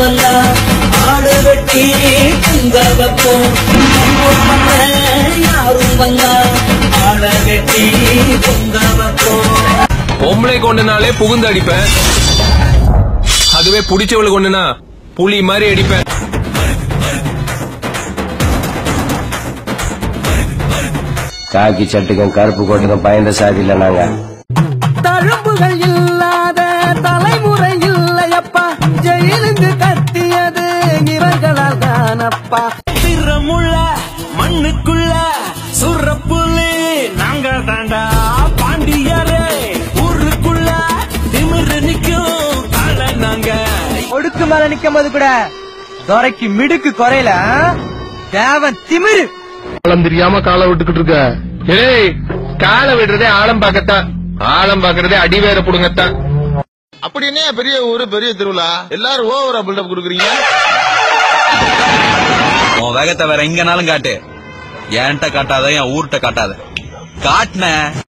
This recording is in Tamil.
வந்தா ஆடு வெட்டி பொங்க வைப்போம். யாரும் வந்தா ஆட வெட்டி பொங்க வைப்போம். பொம்பளை கொண்டுனாலே புகுந்து அடிப்பேன், அதுவே புடிச்சவளுக்கு கொண்டுனா புலி மாதிரி அடிப்பேன். காக்கி சட்டுக்கும் கருப்பு கோட்டுக்கும் பயந்த சாதியில நாங்க. தழும்புகள் இல்லாத தலைமுறை இல்லையப்பா, ஜெயிலுக்கு கட்டியது இவர்களால் தானப்பா. திறமுள்ள மண்ணுக்குள்ள சுரப்புள்ளி நாங்க தாண்டா பாண்டியரே. ஊருக்குள்ள திமிரு நிக்கும் கால நாங்க. ஒடுக்கு மேல நிக்கும் போது கூட துறைக்கு மிடுக்கு குறையில தேவன் திமிரு. காலம் தெரியாம காலை விட்டுக்கிட்டு இருக்க. ஏய், காலை விடுறதே ஆழம் பார்க்கத்தான், ஆழம் பாக்குறதே அடி வேற புடுங்கத்தான். அப்படின்னே பெரிய ஊரு பெரிய திருவிழா எல்லாரும் ஓவரா பில்டப் கொடுக்குறீங்க. உன் வேகத்தை வேற எங்கனாலும் காட்டு, என்கிட்ட காட்டாத, என் ஊர்கிட்ட காட்டாத. காட்டின